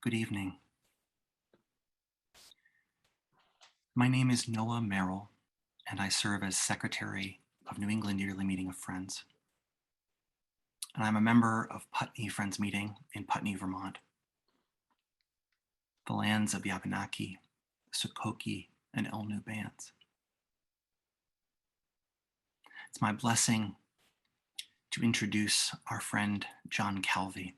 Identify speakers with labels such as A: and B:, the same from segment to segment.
A: Good evening. My name is Noah Merrill, and I serve as Secretary of New England Yearly Meeting of Friends. And I'm a member of Putney Friends Meeting in Putney, Vermont, the lands of the Abenaki, the Sokoke, and Elnu bands. It's my blessing to introduce our friend John Calvi.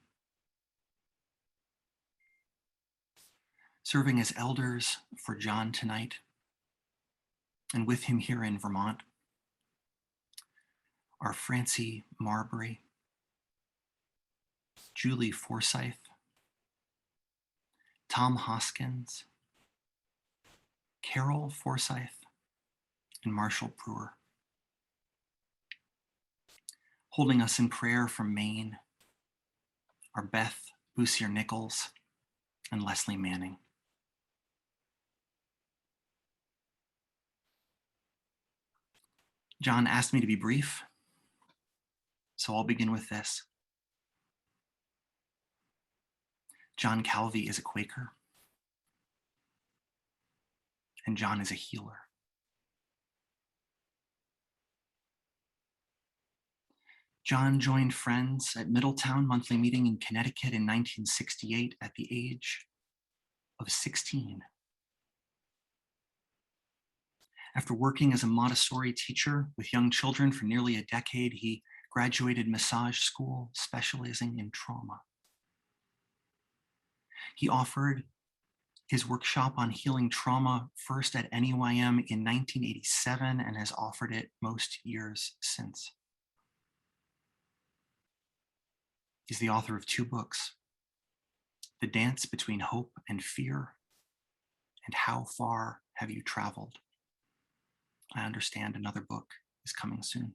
A: Serving as elders for John tonight, and with him here in Vermont, are Francie Marbury, Julie Forsyth, Tom Hoskins, Carol Forsyth, and Marshall Brewer. Holding us in prayer from Maine are Beth Bussier-Nichols and Leslie Manning. John asked me to be brief, so I'll begin with this. John Calvi is a Quaker, and John is a healer. John joined Friends at Middletown Monthly Meeting in Connecticut in 1968 at the age of 16. After working as a Montessori teacher with young children for nearly a decade, he graduated massage school specializing in trauma. He offered his workshop on healing trauma first at NEYM in 1987 and has offered it most years since. He's the author of 2 books, The Dance Between Hope and Fear, and How Far Have You Traveled? I understand another book is coming soon.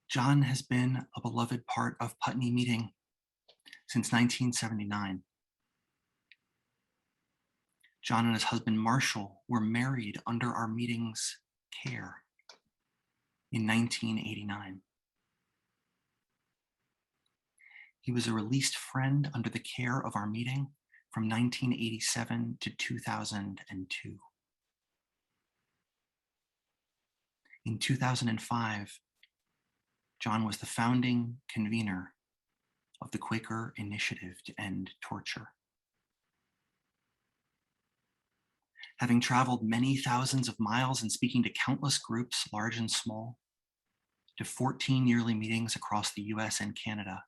A: John has been a beloved part of Putney Meeting since 1979. John and his husband Marshall were married under our meeting's care in 1989. He was a released friend under the care of our meeting from 1987 to 2002. In 2005, John was the founding convener of the Quaker Initiative to End Torture. Having traveled many thousands of miles and speaking to countless groups, large and small, to 14 yearly meetings across the US and Canada,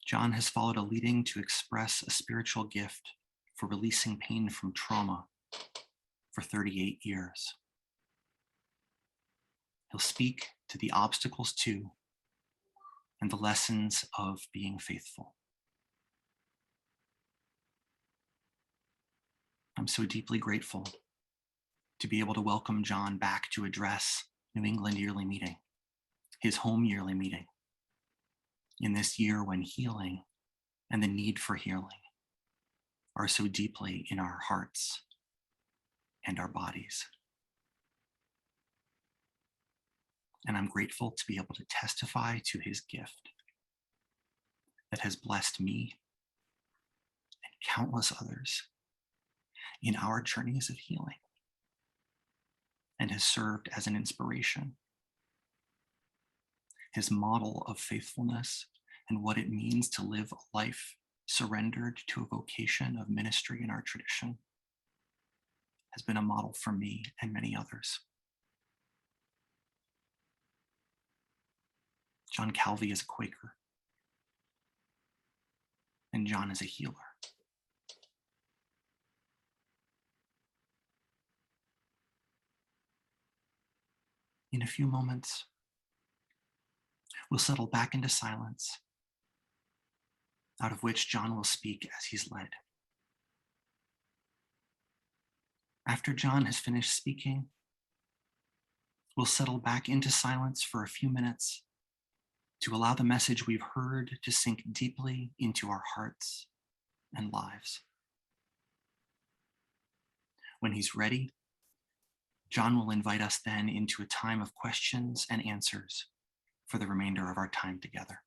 A: John has followed a leading to express a spiritual gift for releasing pain from trauma for 38 years. He'll speak to the obstacles to and the lessons of being faithful. I'm so deeply grateful to be able to welcome John back to address New England Yearly Meeting, his home yearly meeting, in this year when healing and the need for healing are so deeply in our hearts and our bodies. And I'm grateful to be able to testify to his gift that has blessed me and countless others in our journeys of healing and has served as an inspiration. His model of faithfulness and what it means to live a life surrendered to a vocation of ministry in our tradition has been a model for me and many others. John Calvi is a Quaker, and John is a healer. In a few moments, we'll settle back into silence, out of which John will speak as he's led. After John has finished speaking, we'll settle back into silence for a few minutes to allow the message we've heard to sink deeply into our hearts and lives. When he's ready, John will invite us then into a time of questions and answers for the remainder of our time together.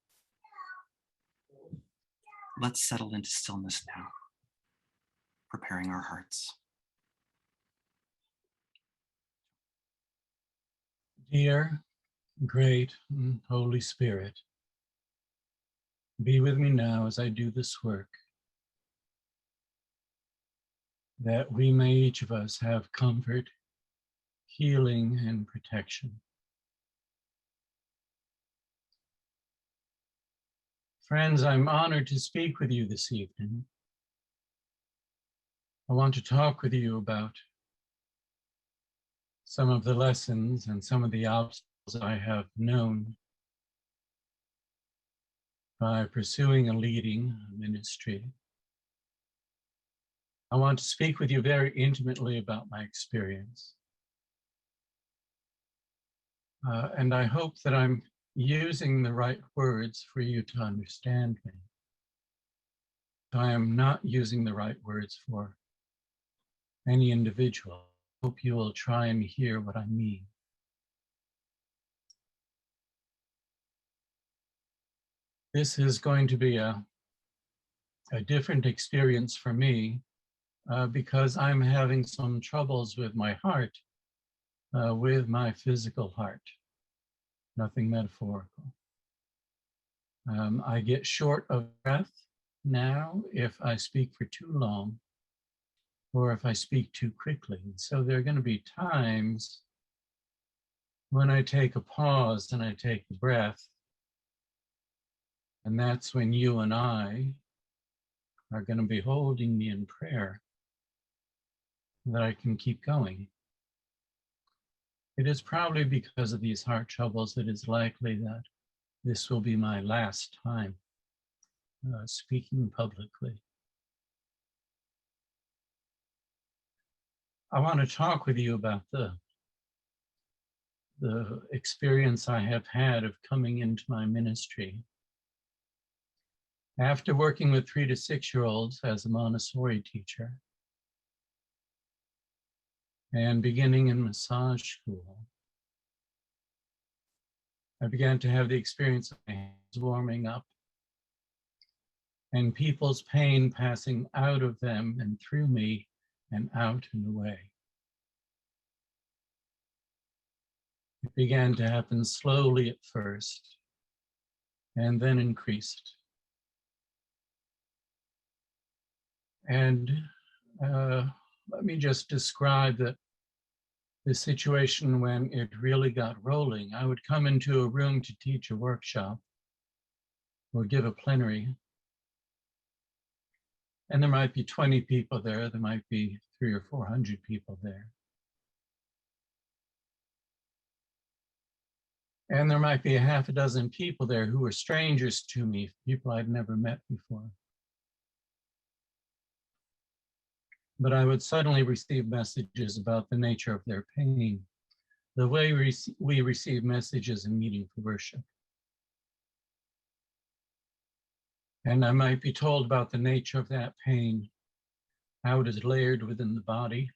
A: Let's settle into stillness now, preparing our hearts.
B: Dear, great, and Holy Spirit, be with me now as I do this work, that we may each of us have comfort, healing, and protection. Friends, I'm honored to speak with you this evening. I want to talk with you about some of the lessons and some of the obstacles I have known by pursuing a leading ministry. I want to speak with you very intimately about my experience. And I hope that I'm using the right words for you to understand me. I am not using the right words for any individual. I hope you will try and hear what I mean. This is going to be a different experience for me because I'm having some troubles with my heart, with my physical heart, nothing metaphorical. I get short of breath now if I speak for too long or if I speak too quickly. So there are going to be times when I take a pause and I take a breath, and that's when you and I are going to be holding me in prayer that I can keep going. It is probably because of these heart troubles that it's likely that this will be my last time speaking publicly. I want to talk with you about the experience I have had of coming into my ministry. After working with 3 to 6-year-olds as a Montessori teacher and beginning in massage school, I began to have the experience of my hands warming up and people's pain passing out of them and through me and out and away. It began to happen slowly at first and then increased. And let me just describe the situation when it really got rolling. I would come into a room to teach a workshop or give a plenary, and there might be 20 people there, there might be 300 or 400 people there. And there might be a half a dozen people there who were strangers to me, people I'd never met before. But I would suddenly receive messages about the nature of their pain, the way we receive messages in meeting for worship. And I might be told about the nature of that pain, how it is layered within the body,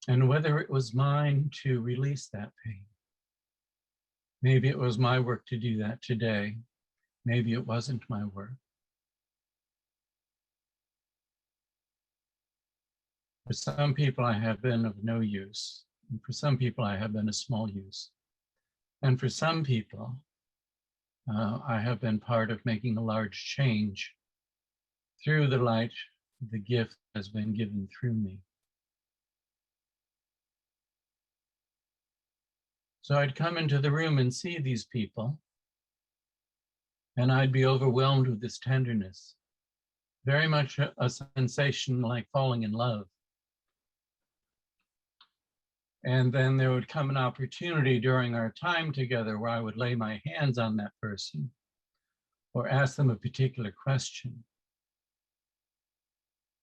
B: and whether it was mine to release that pain. Maybe it was my work to do that today. Maybe it wasn't my work. For some people, I have been of no use. And for some people, I have been of small use. And for some people, I have been part of making a large change through the light, the gift has been given through me. So I'd come into the room and see these people, and I'd be overwhelmed with this tenderness, very much a sensation like falling in love. And then there would come an opportunity during our time together where I would lay my hands on that person or ask them a particular question.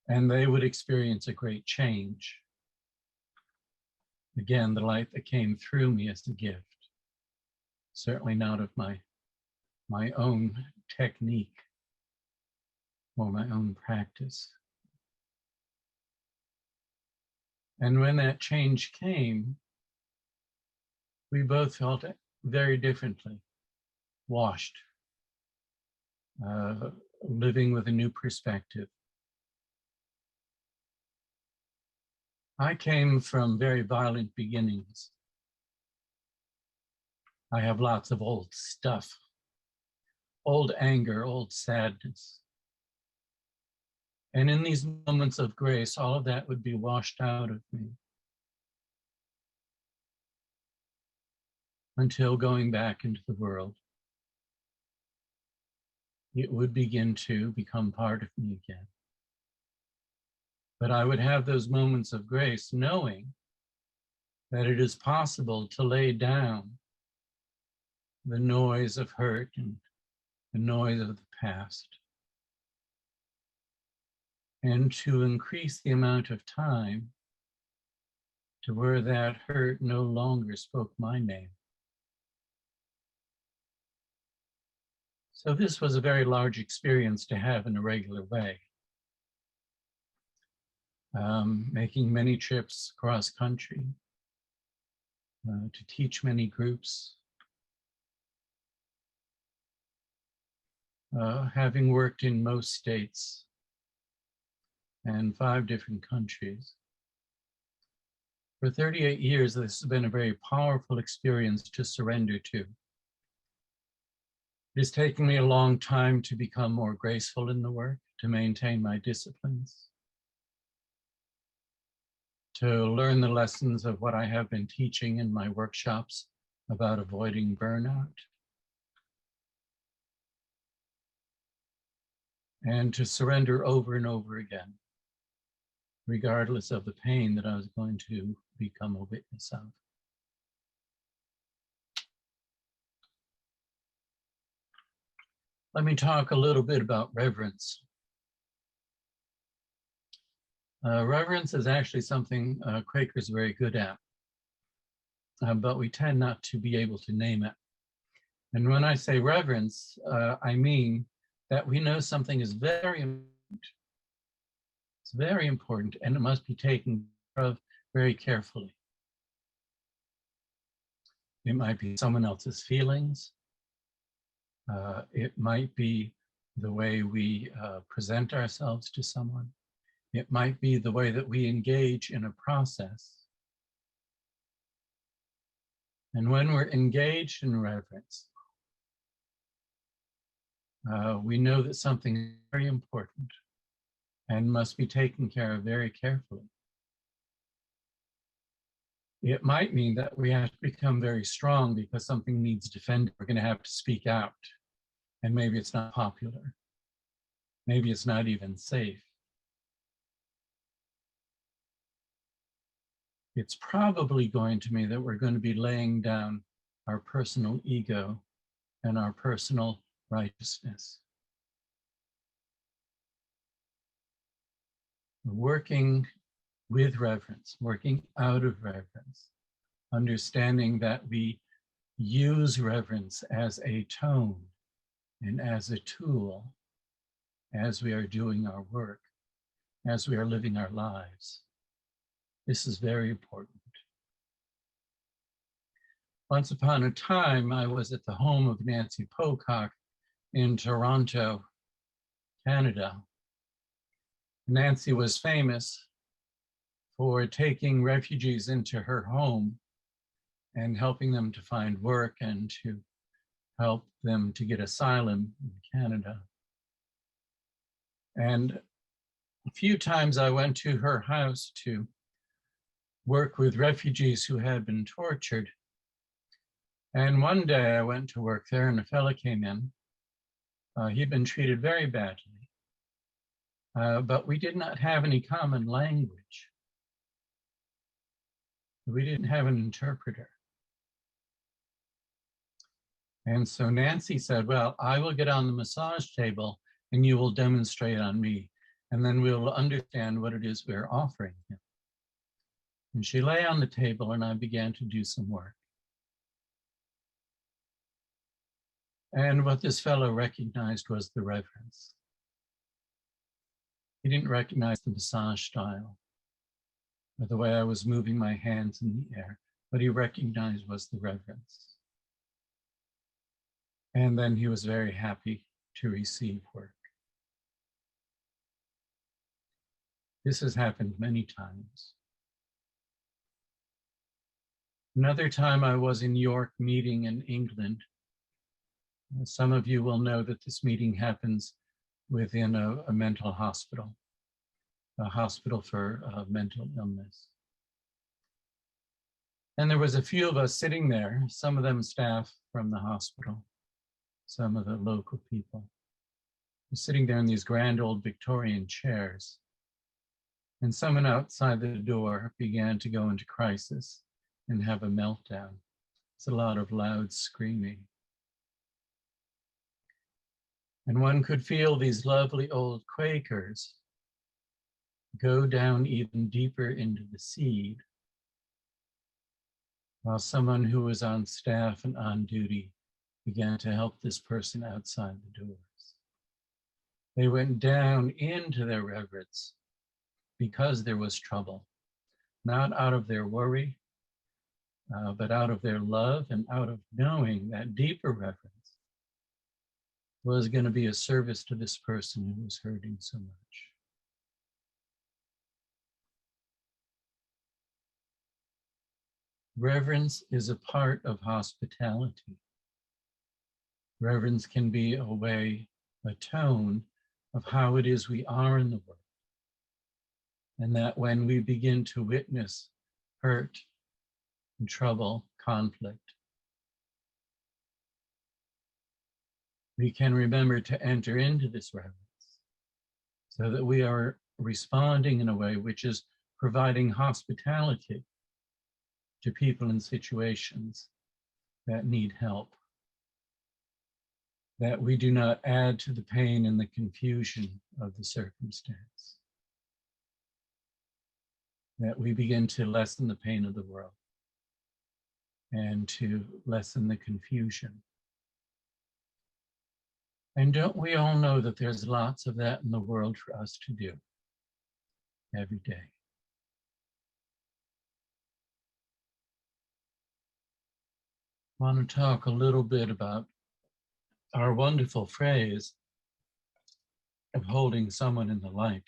B: And they would experience a great change. Again, the light that came through me as a gift, certainly not of my own technique or my own practice. And when that change came, we both felt it very differently, washed, living with a new perspective. I came from very violent beginnings. I have lots of old stuff, old anger, old sadness. And in these moments of grace, all of that would be washed out of me until going back into the world, it would begin to become part of me again. But I would have those moments of grace knowing that it is possible to lay down the noise of hurt and the noise of the past, and to increase the amount of time to where that hurt no longer spoke my name. So this was a very large experience to have in a regular way. Making many trips across country to teach many groups, having worked in most states and 5 different countries. For 38 years, this has been a very powerful experience to surrender to. It has taken me a long time to become more graceful in the work, to maintain my disciplines, to learn the lessons of what I have been teaching in my workshops about avoiding burnout, and to surrender over and over again, regardless of the pain that I was going to become a witness of. Let me talk a little bit about reverence. Reverence is actually something Quakers are very good at, but we tend not to be able to name it. And when I say reverence, I mean that we know something is very important. It's very important, and it must be taken care of very carefully. It might be someone else's feelings. It might be the way we present ourselves to someone. It might be the way that we engage in a process. And when we're engaged in reverence, we know that something is very important and must be taken care of very carefully. It might mean that we have to become very strong because something needs defending. We're going to have to speak out. And maybe it's not popular. Maybe it's not even safe. It's probably going to mean that we're going to be laying down our personal ego and our personal righteousness. Working with reverence, working out of reverence, understanding that we use reverence as a tone and as a tool as we are doing our work, as we are living our lives. This is very important. Once upon a time, I was at the home of Nancy Pocock in Toronto, Canada. Nancy was famous for taking refugees into her home and helping them to find work and to help them to get asylum in Canada. And a few times I went to her house to work with refugees who had been tortured. And one day I went to work there and a fella came in. He'd been treated very badly, but we did not have any common language. We didn't have an interpreter. And so Nancy said, well, I will get on the massage table and you will demonstrate on me. And then we'll understand what it is we're offering him. And she lay on the table and I began to do some work. And what this fellow recognized was the reverence. He didn't recognize the massage style or the way I was moving my hands in the air. What he recognized was the reverence. And then he was very happy to receive work. This has happened many times. Another time I was in York meeting in England. Some of you will know that this meeting happens within a mental hospital, a hospital for mental illness. And there was a few of us sitting there, some of them staff from the hospital, some of the local people. We're sitting there in these grand old Victorian chairs. And someone outside the door began to go into crisis and have a meltdown. It's a lot of loud screaming. And one could feel these lovely old Quakers go down even deeper into the seed, while someone who was on staff and on duty began to help this person outside the doors. They went down into their reverence because there was trouble, not out of their worry, but out of their love and out of knowing that deeper reverence was going to be a service to this person who was hurting so much. Reverence is a part of hospitality. Reverence can be a way, a tone of how it is we are in the world. And that when we begin to witness hurt and trouble, conflict, we can remember to enter into this reverence so that we are responding in a way which is providing hospitality to people in situations that need help, that we do not add to the pain and the confusion of the circumstance, that we begin to lessen the pain of the world and to lessen the confusion. And don't we all know that there's lots of that in the world for us to do every day? I want to talk a little bit about our wonderful phrase of holding someone in the light.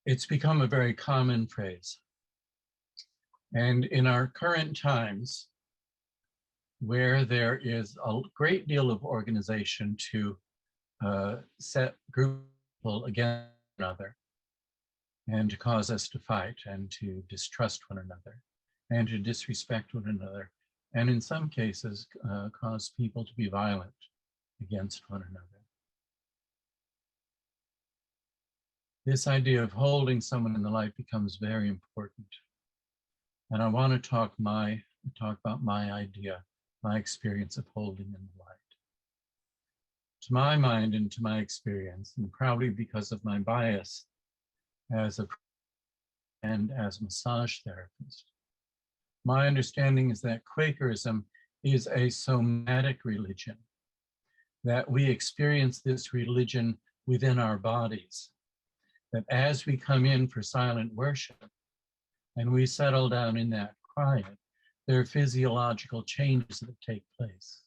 B: It's become a very common phrase. And in our current times, where there is a great deal of organization to set groups against one another and to cause us to fight and to distrust one another and to disrespect one another, and in some cases cause people to be violent against one another. This idea of holding someone in the light becomes very important. And I want to talk about my idea, my experience of holding in the light. To my mind and to my experience, and probably because of my bias as a and as massage therapist, my understanding is that Quakerism is a somatic religion, that we experience this religion within our bodies, that as we come in for silent worship and we settle down in that quiet, there are physiological changes that take place.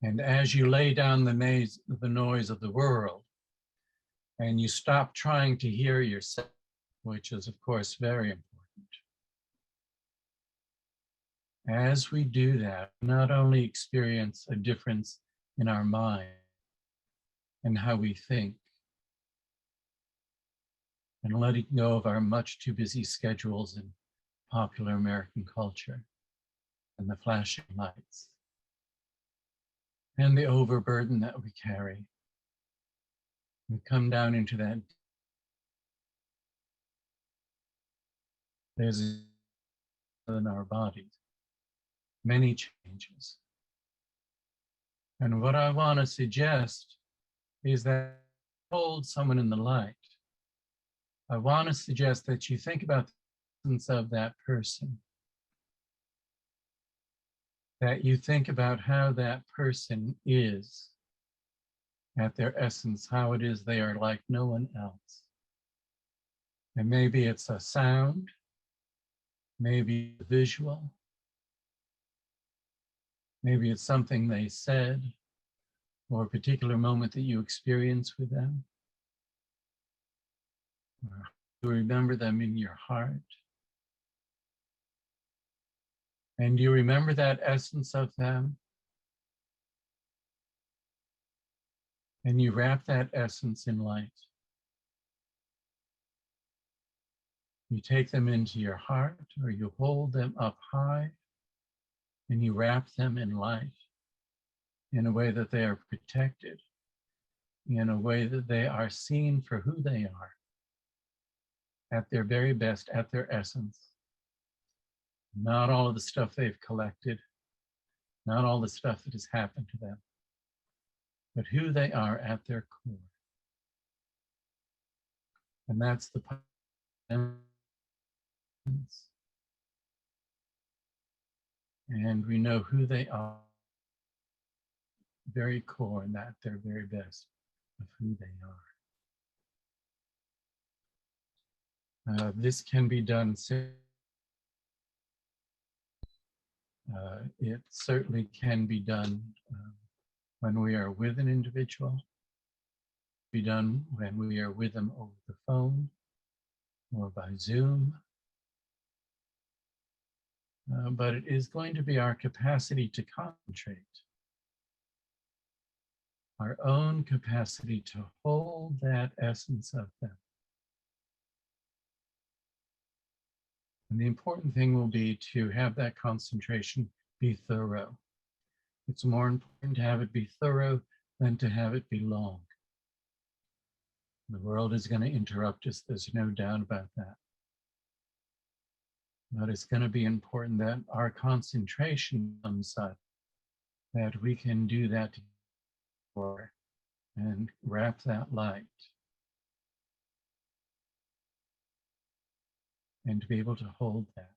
B: And as you lay down the noise of the world and you stop trying to hear yourself, which is of course very important. As we do that, we not only experience a difference in our mind and how we think, and letting go of our much too busy schedules in popular American culture and the flashing lights and the overburden that we carry. We come down into that. There's in our bodies many changes. And what I want to suggest is that hold someone in the light. I want to suggest that you think about the essence of that person, that you think about how that person is at their essence, how it is they are like no one else. And maybe it's a sound, maybe a visual, Maybe it's something they said or a particular moment that you experience with them. Or you remember them in your heart. And you remember that essence of them. And you wrap that essence in light. You take them into your heart, or you hold them up high, and you wrap them in light in a way that they are protected, in a way that they are seen for who they are, at their very best, at their essence. Not all of the stuff they've collected, not all the stuff that has happened to them, but who they are at their core. And that's the and we know who they are, very core, and at their very best of who they are. This can be done. It certainly can be done when we are with an individual, be done when we are with them over the phone or by Zoom. But it is going to be our capacity to concentrate, our own capacity to hold that essence of them. And the important thing will be to have that concentration be thorough. It's more important to have it be thorough than to have it be long. The world is going to interrupt us, there's no doubt about that. But it's going to be important that our concentration comes such that we can do that together and wrap that light. And to be able to hold that,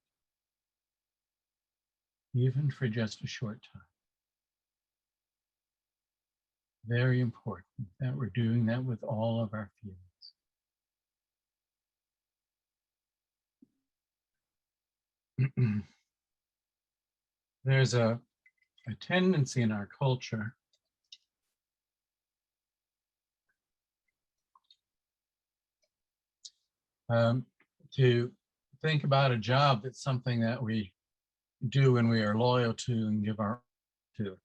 B: even for just a short time. Very important that we're doing that with all of our feelings. There's a tendency in our culture to think about a job that's something that we do when we are loyal to and give our to.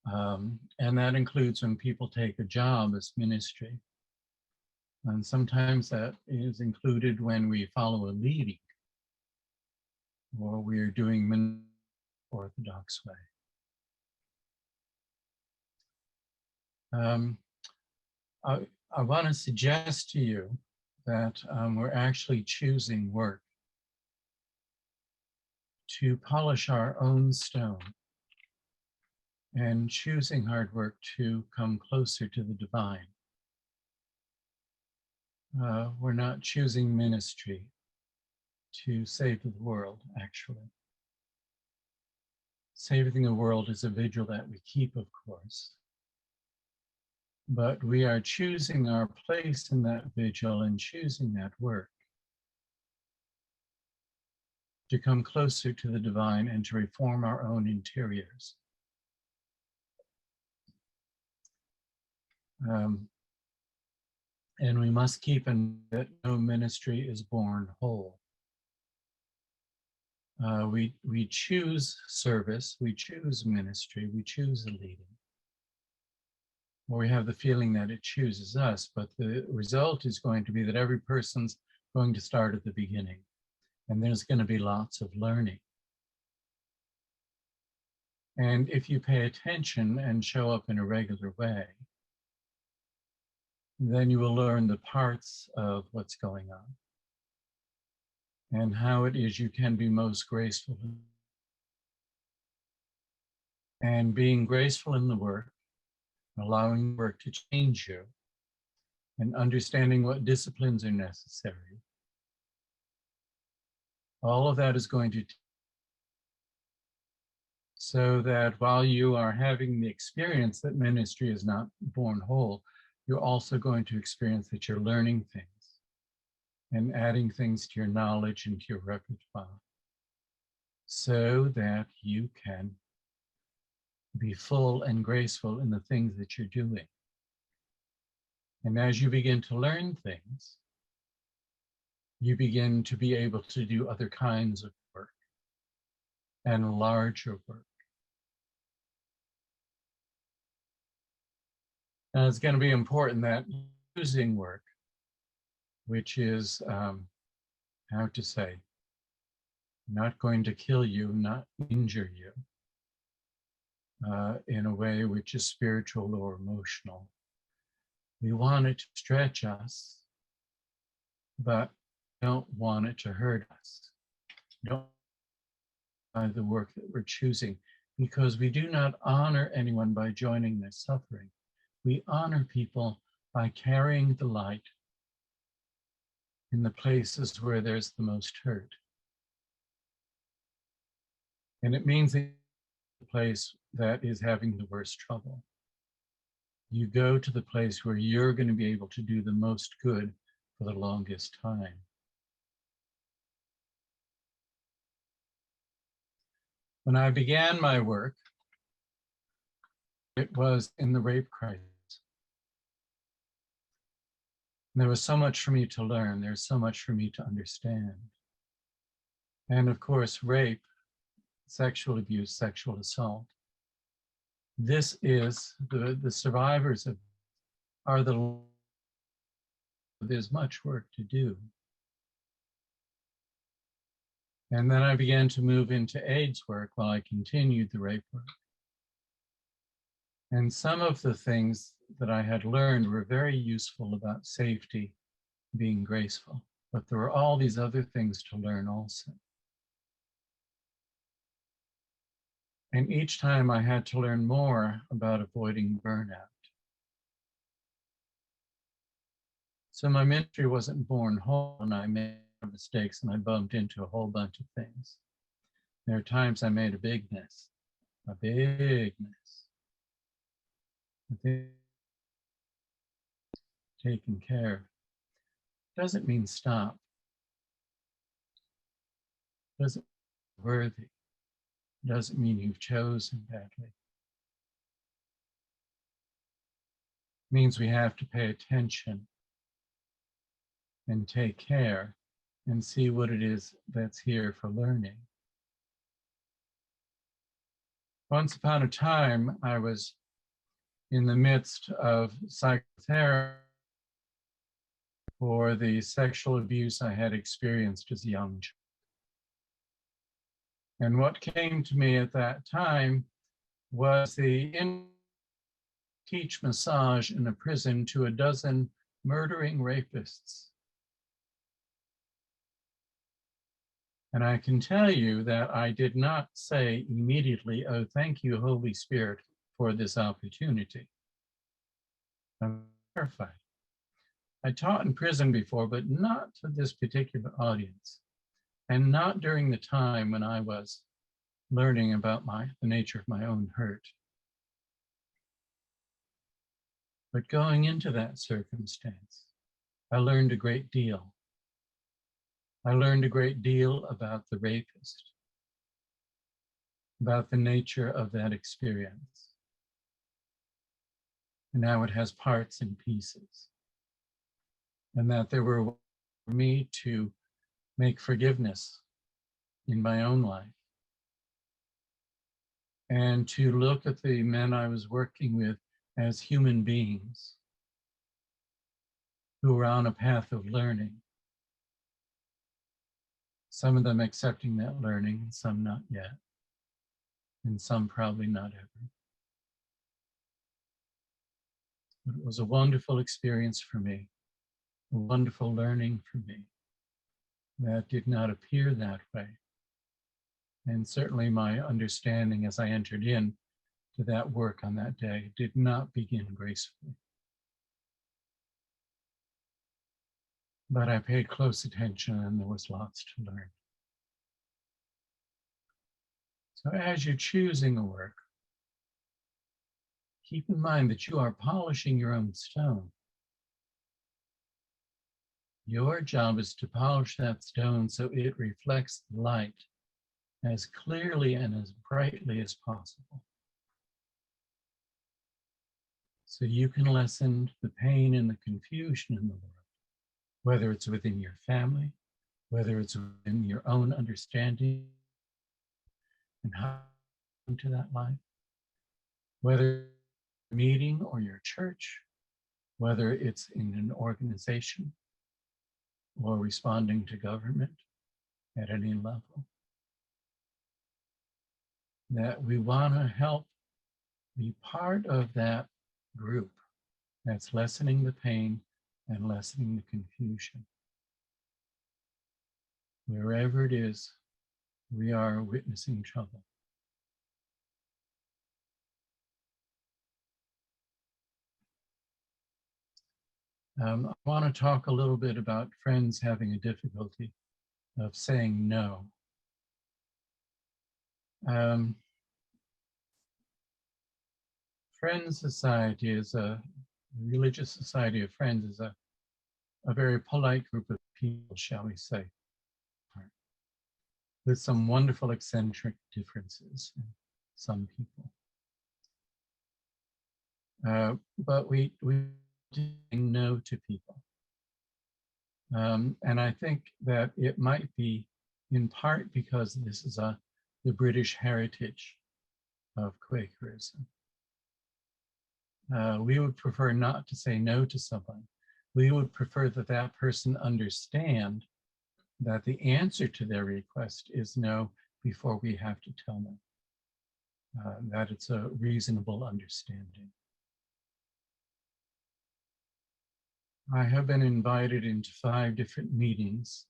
B: And that includes when people take a job as ministry. And sometimes that is included when we follow a leading or we're doing the Orthodox way. I want to suggest to you that we're actually choosing work to polish our own stone and choosing hard work to come closer to the divine. We're not choosing ministry to save the world, actually. Saving the world is a vigil that we keep, of course. But we are choosing our place in that vigil and choosing that work to come closer to the divine and to reform our own interiors. And we must keep in mind that no ministry is born whole. We choose service, we choose ministry, we choose a leading. Or we have the feeling that it chooses us, but the result is going to be that every person's going to start at the beginning, and there's going to be lots of learning. And if you pay attention and show up in a regular way, then you will learn the parts of what's going on and how it is you can be most graceful. And being graceful in the work, allowing work to change you, and understanding what disciplines are necessary. All of that is going to, so that while you are having the experience that ministry is not born whole, you're also going to experience that you're learning things and adding things to your knowledge and to your repertoire so that you can be full and graceful in the things that you're doing. And as you begin to learn things, you begin to be able to do other kinds of work and larger work. And it's going to be important that using work, which is, how to say, not going to kill you, not injure you, in a way which is spiritual or emotional. We want it to stretch us, but don't want it to hurt us. Don't by the work that we're choosing, because we do not honor anyone by joining their suffering. We honor people by carrying the light in the places where there's the most hurt. And it means the place that is having the worst trouble. You go to the place where you're going to be able to do the most good for the longest time. When I began my work, it was in the rape crisis. There was so much for me to learn. There's so much for me to understand. And of course, rape, sexual abuse, sexual assault. This is the survivors of are the there's much work to do. And then I began to move into AIDS work while I continued the rape work. And some of the things that I had learned were very useful about safety, being graceful, but there were all these other things to learn also. And each time I had to learn more about avoiding burnout. So my ministry wasn't born whole, and I made mistakes and I bumped into a whole bunch of things. There are times I made a big mess. I think taken care of doesn't mean stop. Doesn't mean worthy. Doesn't mean you've chosen badly. It means we have to pay attention and take care and see what it is that's here for learning. Once upon a time, I was in the midst of psychotherapy for the sexual abuse I had experienced as a young child. And what came to me at that time was the teach massage in a prison to a dozen murdering rapists. And I can tell you that I did not say immediately, oh, thank you, Holy Spirit, for this opportunity. I'm terrified. I taught in prison before, but not to this particular audience, and not during the time when I was learning about the nature of my own hurt. But going into that circumstance, I learned a great deal. I learned a great deal about the rapist, about the nature of that experience. And now it has parts and pieces. And that there were ways for me to make forgiveness in my own life. And to look at the men I was working with as human beings who were on a path of learning. Some of them accepting that learning, and some not yet, and some probably not ever. But it was a wonderful experience for me, a wonderful learning for me that did not appear that way. And certainly my understanding as I entered in to that work on that day did not begin gracefully. But I paid close attention and there was lots to learn. So as you're choosing a work, keep in mind that you are polishing your own stone. Your job is to polish that stone so it reflects the light as clearly and as brightly as possible. so you can lessen the pain and the confusion in the world, whether it's within your family, whether it's within your own understanding and how into that life, whether a meeting or your church, whether it's in an organization or responding to government at any level, that we want to help be part of that group that's lessening the pain and lessening the confusion. Wherever it is, we are witnessing trouble. I want to talk a little bit about friends having a difficulty of saying no. Friends Society is a religious society of friends is a very polite group of people, shall we say, with some wonderful eccentric differences in some people. But we say no to people. And I think that it might be in part because this is the British heritage of Quakerism. We would prefer not to say no to someone. We would prefer that that person understand that the answer to their request is no before we have to tell them. That it's a reasonable understanding. I have been invited into 5 different meetings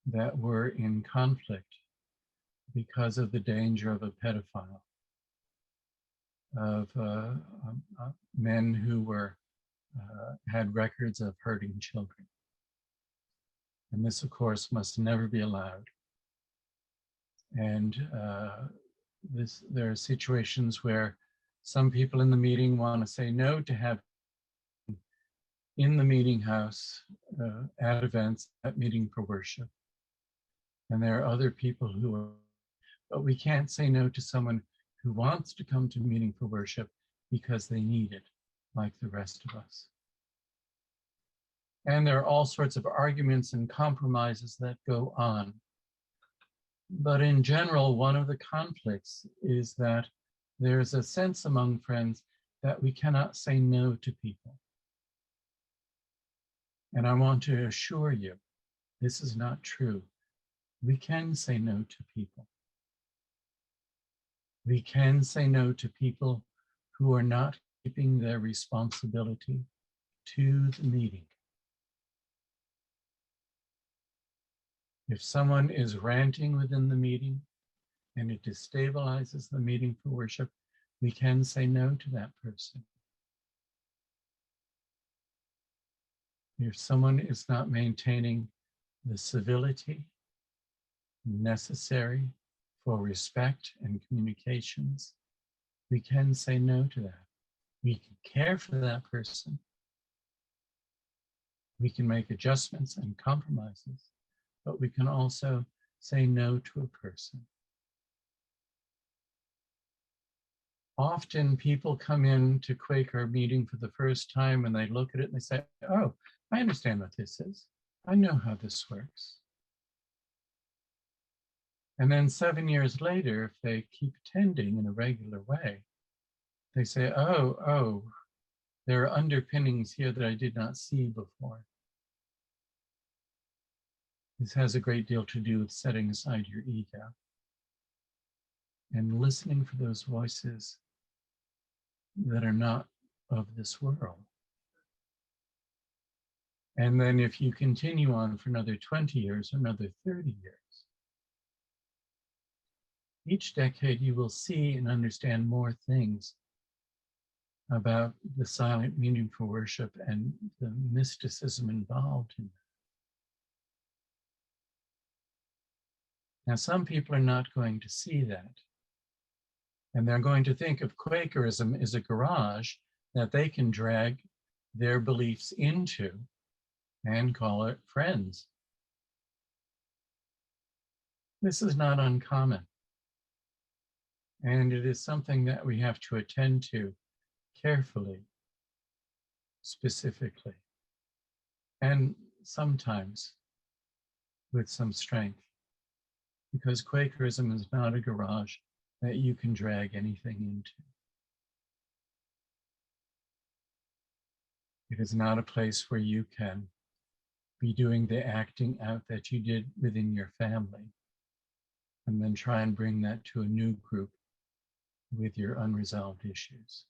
B: that were in conflict because of the danger of a pedophile, of men who were had records of hurting children. And this, of course, must never be allowed. And there are situations where some people in the meeting want to say no to have in the meeting house at events, at meeting for worship. And there are other people who are, but we can't say no to someone who wants to come to meeting for worship because they need it, like the rest of us. And there are all sorts of arguments and compromises that go on. But in general, one of the conflicts is that there's a sense among friends that we cannot say no to people. And I want to assure you, this is not true. We can say no to people. We can say no to people who are not keeping their responsibility to the meeting. If someone is ranting within the meeting and it destabilizes the meeting for worship, we can say no to that person. If someone is not maintaining the civility necessary for respect and communications, we can say no to that. We can care for that person. We can make adjustments and compromises, but we can also say no to a person. Often people come in to Quaker meeting for the first time and they look at it and they say, oh, I understand what this is. I know how this works. And then 7 years later, if they keep attending in a regular way, they say, oh, there are underpinnings here that I did not see before. This has a great deal to do with setting aside your ego and listening for those voices that are not of this world. And then if you continue on for another 20 years, another 30 years, each decade you will see and understand more things about the silent meaning for worship and the mysticism involved in that. Now, some people are not going to see that. And they're going to think of Quakerism as a garage that they can drag their beliefs into and call it friends. This is not uncommon. And it is something that we have to attend to carefully specifically, and sometimes with some strength, because Quakerism is not a garage that you can drag anything into. It is not a place where you can be doing the acting out that you did within your family and then try and bring that to a new group with your unresolved issues.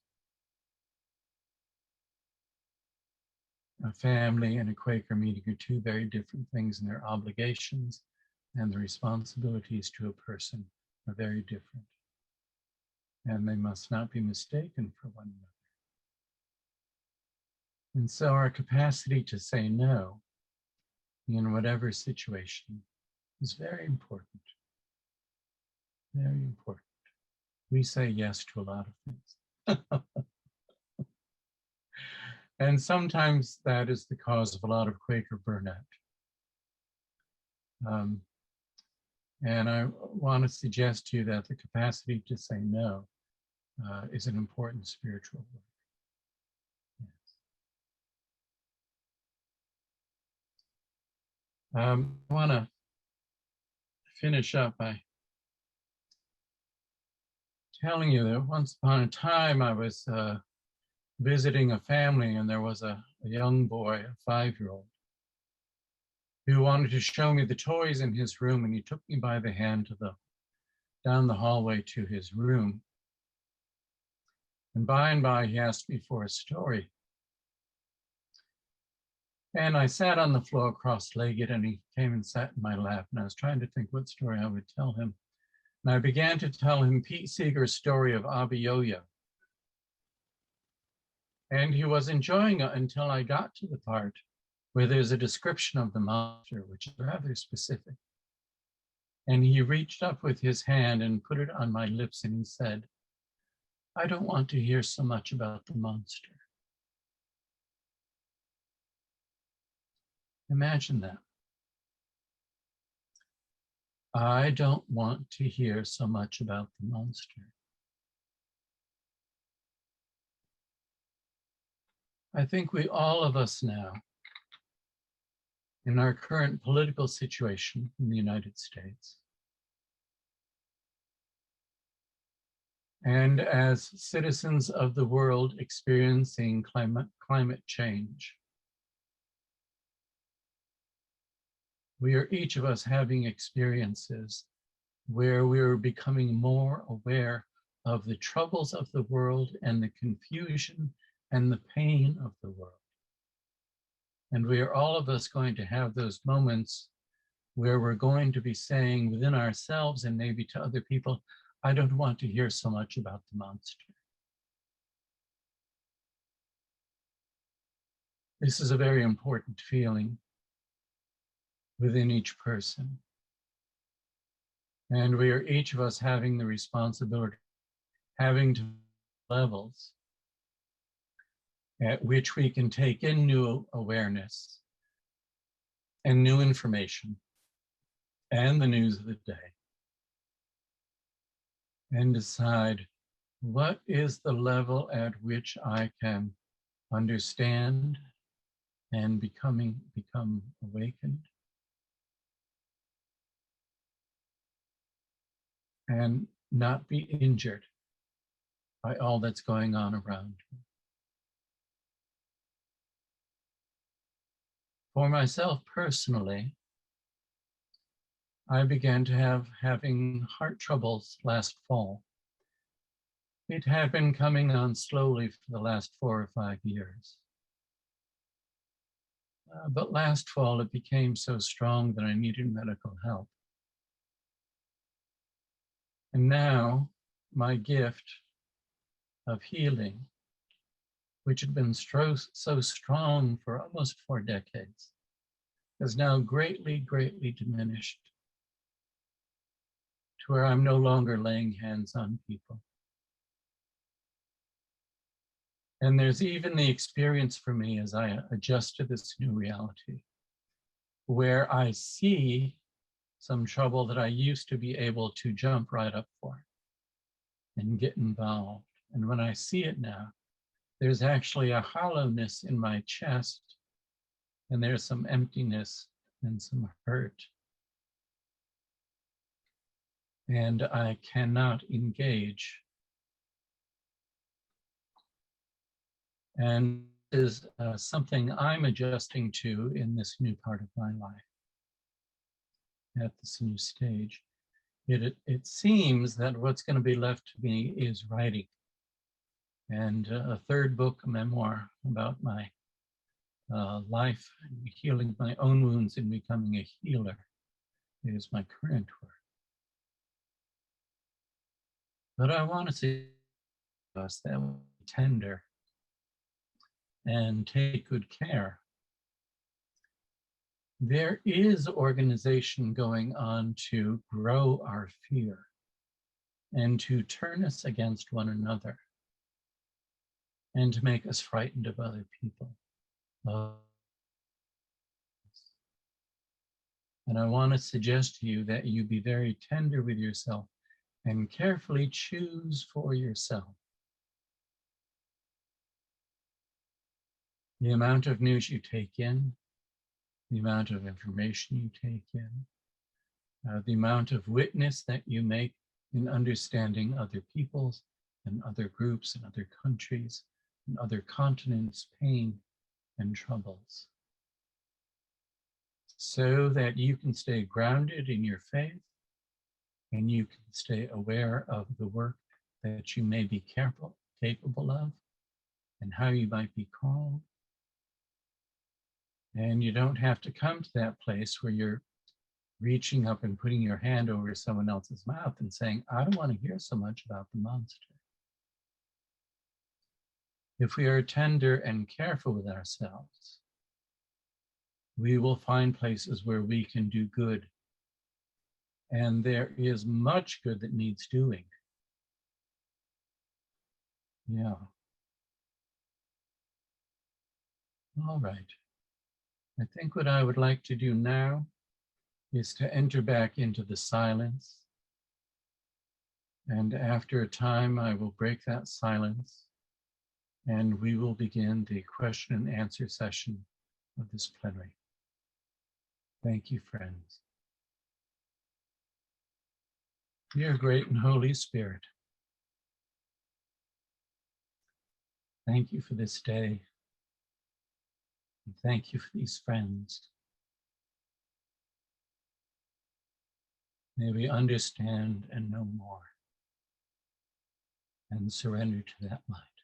B: A family and a Quaker meeting are two very different things, and their obligations and the responsibilities to a person are very different. And they must not be mistaken for one another. And so our capacity to say no in whatever situation is very important. Very important. We say yes to a lot of things. And sometimes that is the cause of a lot of Quaker burnout. And I want to suggest to you that the capacity to say no is an important spiritual work. Yes. I want to finish up by telling you that once upon a time I was visiting a family, and there was a young boy, a 5-year-old, who wanted to show me the toys in his room, and he took me by the hand down the hallway to his room. And by he asked me for a story. And I sat on the floor cross-legged, and he came and sat in my lap, and I was trying to think what story I would tell him. And I began to tell him Pete Seeger's story of Abiyoyo. And he was enjoying it until I got to the part where there's a description of the monster, which is rather specific. And he reached up with his hand and put it on my lips, and he said, "I don't want to hear so much about the monster." Imagine that. I don't want to hear so much about the monster. I think all of us now, in our current political situation in the United States, and as citizens of the world experiencing climate change, we are each of us having experiences where we're becoming more aware of the troubles of the world and the confusion and the pain of the world. And we are all of us going to have those moments where we're going to be saying within ourselves and maybe to other people, "I don't want to hear so much about the monster." This is a very important feeling within each person. And we are each of us having the responsibility, having to levels at which we can take in new awareness and new information and the news of the day and decide what is the level at which I can understand and become awakened and not be injured by all that's going on around me. For myself personally, I began to having heart troubles last fall. It had been coming on slowly for the last 4 or 5 years. But last fall, it became so strong that I needed medical help. And now, my gift of healing, which had been so strong for almost 4 decades, is now greatly, greatly diminished to where I'm no longer laying hands on people. And there's even the experience for me as I adjust to this new reality, where I see some trouble that I used to be able to jump right up for and get involved. And when I see it now, there's actually a hollowness in my chest, and there's some emptiness and some hurt. And I cannot engage. And is something I'm adjusting to in this new part of my life, at this new stage. It seems that what's going to be left to me is writing. And a third book, a memoir about my life, healing my own wounds and becoming a healer, is my current work. But I want to say to us that we're tender and take good care. There is organization going on to grow our fear and to turn us against one another and to make us frightened of other people. And I want to suggest to you that you be very tender with yourself and carefully choose for yourself the amount of news you take in, the amount of information you take in, the amount of witness that you make in understanding other people's and other groups and other countries and other continents' pain and troubles, so that you can stay grounded in your faith and you can stay aware of the work that you may be capable of and how you might be called. And you don't have to come to that place where you're reaching up and putting your hand over someone else's mouth and saying, I don't want to hear so much about the monster. If we are tender and careful with ourselves, we will find places where we can do good. And there is much good that needs doing. Yeah. All right. I think what I would like to do now is to enter back into the silence. And after a time, I will break that silence and we will begin the question and answer session of this plenary. Thank you, friends. Dear great and Holy Spirit, thank you for this day. And thank you for these friends. May we understand and know more and surrender to that light.